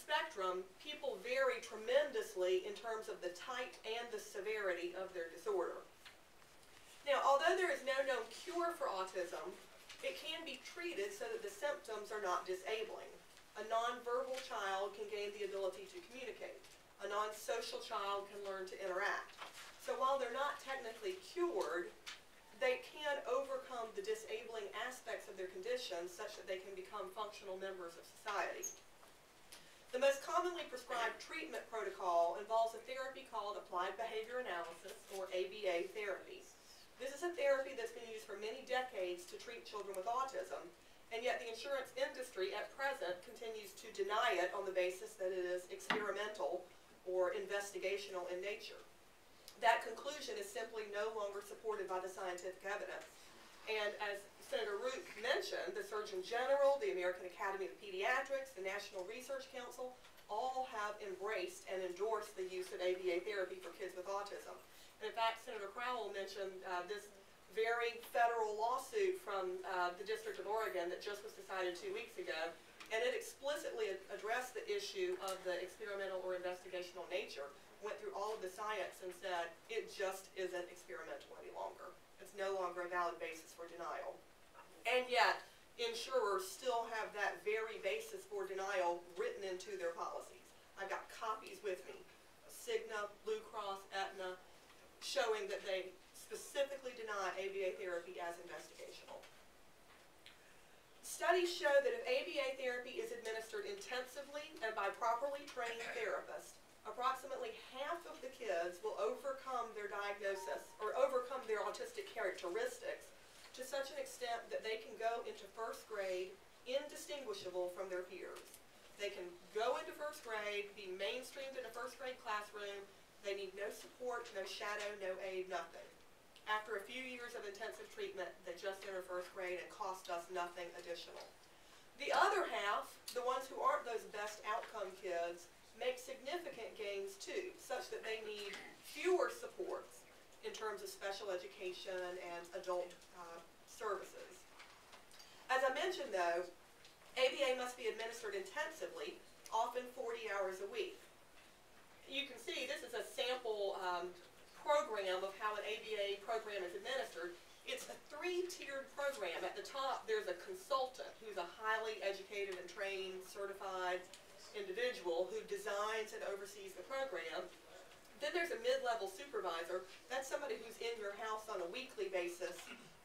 spectrum, people vary tremendously in terms of the type and the severity of their disorder. Now, although there is no known cure for autism, it can be treated so that the symptoms are not disabling. A nonverbal child can gain the ability to communicate. A non-social child can learn to interact. So while they're not technically cured, they can overcome the disabling aspects of their condition such that they can become functional members of society. The most commonly prescribed treatment protocol involves a therapy called Applied Behavior Analysis, or ABA therapy. This is a therapy that's been used for many decades to treat children with autism, and yet the insurance industry at present continues to deny it on the basis that it is experimental or investigational in nature. That conclusion is simply no longer supported by the scientific evidence. And as Senator Root mentioned, the Surgeon General, the American Academy of Pediatrics, the National Research Council, all have embraced and endorsed the use of ABA therapy for kids with autism. And in fact, Senator Crowell mentioned this very federal lawsuit from the District of Oregon that just was decided 2 weeks ago, and it explicitly addressed the issue of the experimental or investigational nature, went through all of the science and said it just isn't experimental any longer. It's no longer a valid basis for denial. And yet, insurers still have that very basis for denial written into their policies. I've got copies with me, Cigna, Blue Cross, Aetna, showing that they specifically deny ABA therapy as investigational. Studies show that if ABA therapy is administered intensively and by properly trained therapists, approximately half of the kids will overcome their diagnosis or overcome their autistic characteristics to such an extent that they can go into first grade indistinguishable from their peers. They can go into first grade, be mainstreamed in a first grade classroom. They need no support, no shadow, no aid, nothing. After a few years of intensive treatment, they just enter first grade and cost us nothing additional. The other half, the ones who aren't those best outcome kids, make significant gains too, such that they need fewer supports in terms of special education and adult services. As I mentioned though, ABA must be administered intensively, often 40 hours a week. You can see this is a sample program of how an ABA program is administered. It's a three-tiered program. At the top, there's a consultant who's a highly educated and trained, certified individual who designs and oversees the program. Then there's a mid-level supervisor. That's somebody who's in your house on a weekly basis,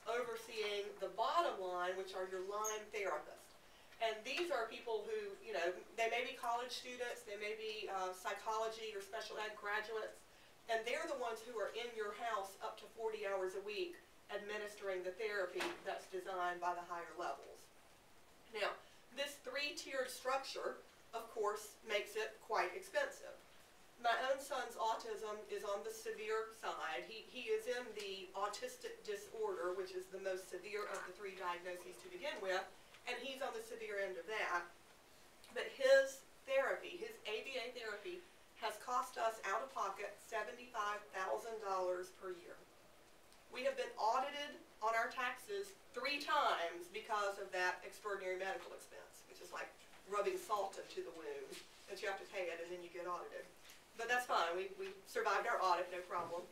overseeing the bottom line, which are your line therapists. And these are people who, you know, they may be college students, they may be psychology or special ed graduates, and they're the ones who are in your house up to 40 hours a week administering the therapy that's designed by the higher levels. Now, this three-tiered structure, of course, makes it quite expensive. My own son's autism is on the severe side. He is in the autistic disorder, which is the most severe of the three diagnoses to begin with, and he's on the severe end of that. But his therapy, his ABA therapy, has cost us out of pocket $75,000 per year. We have been audited on our taxes 3 times because of that extraordinary medical expense, which is like rubbing salt into the wound, that you have to pay it and then you get audited. But that's fine, we survived our audit, no problem.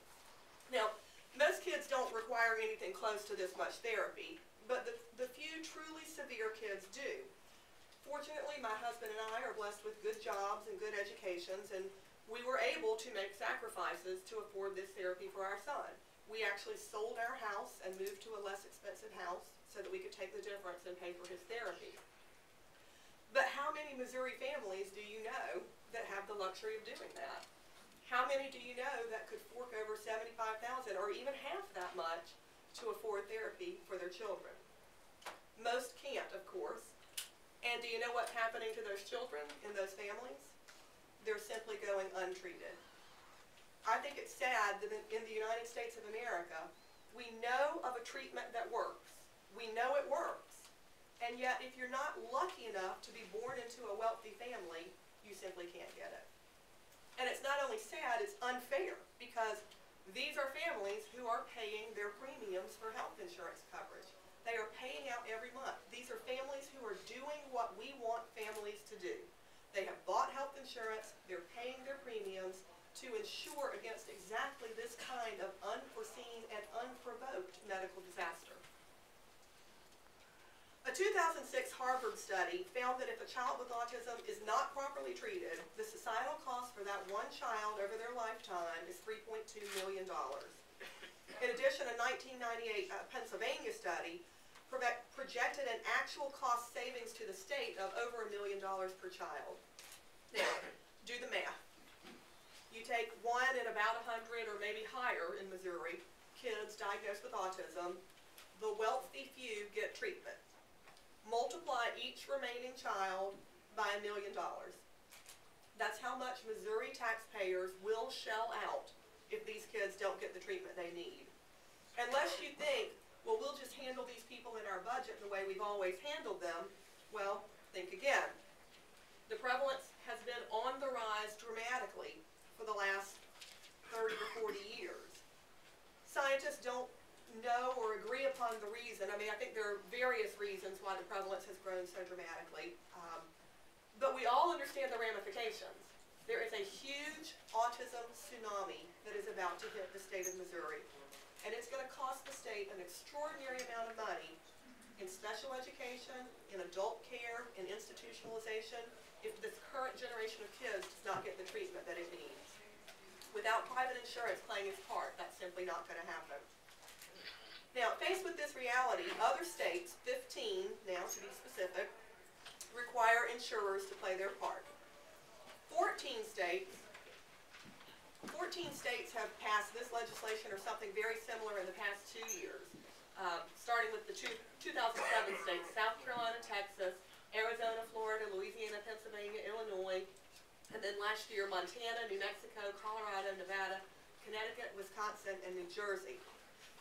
Now, most kids don't require anything close to this much therapy, but the few truly severe kids do. Fortunately, my husband and I are blessed with good jobs and good educations, and we were able to make sacrifices to afford this therapy for our son. We actually sold our house and moved to a less expensive house so that we could take the difference and pay for his therapy. But how many Missouri families do you know that have the luxury of doing that? How many do you know that could fork over $75,000 or even half that much to afford therapy for their children? Most can't, of course. And do you know what's happening to those children in those families? They're simply going untreated. I think it's sad that in the United States of America, we know of a treatment that works. We know it works. And yet, if you're not lucky enough to be born into a wealthy family, you simply can't get it. And it's not only sad, it's unfair, because these are families who are paying their premiums for health insurance coverage. They are paying out every month. These are families who are doing what we want families to do. They have bought health insurance, they're paying their premiums to insure against exactly this kind of unforeseen and unprovoked medical disaster. A 2006 Harvard study found that if a child with autism is not properly treated, the societal cost for that one child over their lifetime is $3.2 million. In addition, a 1998 Pennsylvania study projected an actual cost savings to the state of over $1 million per child. Now, do the math. You take 1 in about 100 or maybe higher in Missouri kids diagnosed with autism, the wealthy few get treatment. Multiply each remaining child by $1 million. That's how much Missouri taxpayers will shell out if these kids don't get the treatment they need. Unless you think, well, we'll just handle these people in our budget the way we've always handled them, well, think again. The prevalence has been on the rise dramatically for the last 30 to 40 years. Scientists don't know or agree upon the reason. I mean, I think there are various reasons why the prevalence has grown so dramatically, but we all understand the ramifications. There is a huge autism tsunami that is about to hit the state of Missouri, and it's going to cost the state an extraordinary amount of money in special education, in adult care, in institutionalization, if this current generation of kids does not get the treatment that it needs. Without private insurance playing its part, that's simply not going to happen. Now, faced with this reality, other states, 15 now to be specific, require insurers to play their part. 14 states have passed this legislation or something very similar in the past 2 years, starting with the 2007 states, South Carolina, Texas, Arizona, Florida, Louisiana, Pennsylvania, Illinois, and then last year Montana, New Mexico, Colorado, Nevada, Connecticut, Wisconsin, and New Jersey.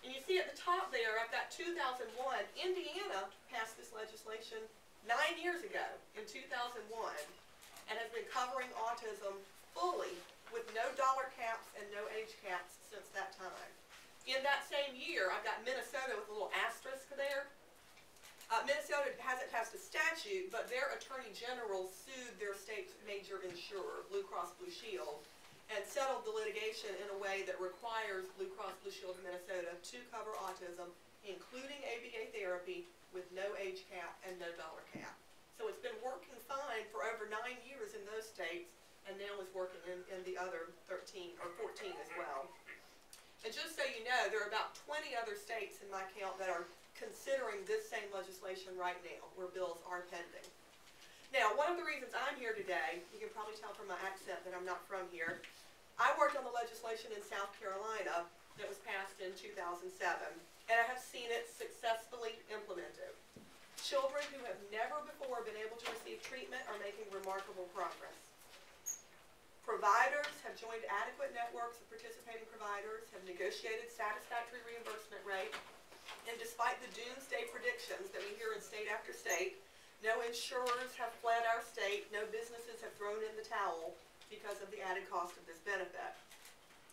And you see at the top there, I've got 2001, Indiana passed this legislation 9 years ago, in 2001, and has been covering autism fully with no dollar caps and no age caps since that time. In that same year, I've got Minnesota with a little asterisk there. Minnesota hasn't passed a statute, but their attorney general sued their state's major insurer, Blue Cross Blue Shield, and settled the litigation in a way that requires Blue Cross Blue Shield of Minnesota to cover autism, including ABA therapy, with no age cap and no dollar cap. So it's been working fine for over 9 years in those states, and now is working in the other 13 or 14 as well. And just so you know, there are about 20 other states in my count that are considering this same legislation right now, where bills are pending. Now, one of the reasons I'm here today, you can probably tell from my accent that I'm not from here, I worked on the legislation in South Carolina that was passed in 2007, and I have seen it successfully implemented. Children who have never before been able to receive treatment are making remarkable progress. Providers have joined adequate networks of participating providers, have negotiated satisfactory reimbursement rate, and despite the doomsday predictions that we hear in state after state, no insurers have fled our state, no businesses have thrown in the towel because of the added cost of this benefit.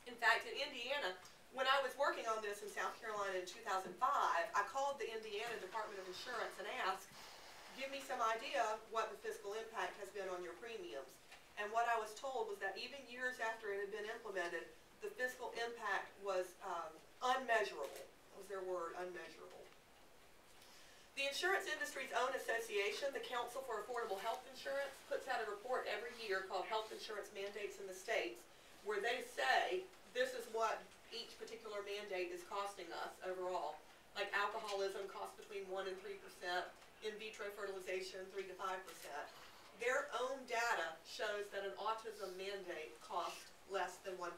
In fact, in Indiana, when I was working on this in South Carolina in 2005, I called the Indiana Department of Insurance and asked, give me some idea what the fiscal impact has been on your premiums. And what I was told was that even years after it had been implemented, the fiscal impact was unmeasurable. That was their word, unmeasurable. The insurance industry's own association, the Council for Affordable Health Insurance, puts out a report every year called Health Insurance Mandates in the States, where they say this is what each particular mandate is costing us overall. Like alcoholism costs between 1% and 3%, in vitro fertilization 3 to 5%. Their own data shows that an autism mandate costs less than 1%.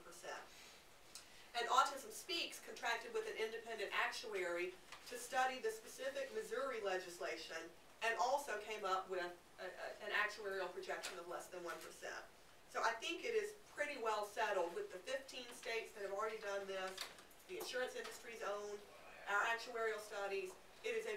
And Autism Speaks contracted with an independent actuary to study the specific Missouri legislation and also came up with an actuarial projection of less than 1%. So I think it is pretty well settled with the 15 states that have already done this, the insurance industry's own, our actuarial studies. It is a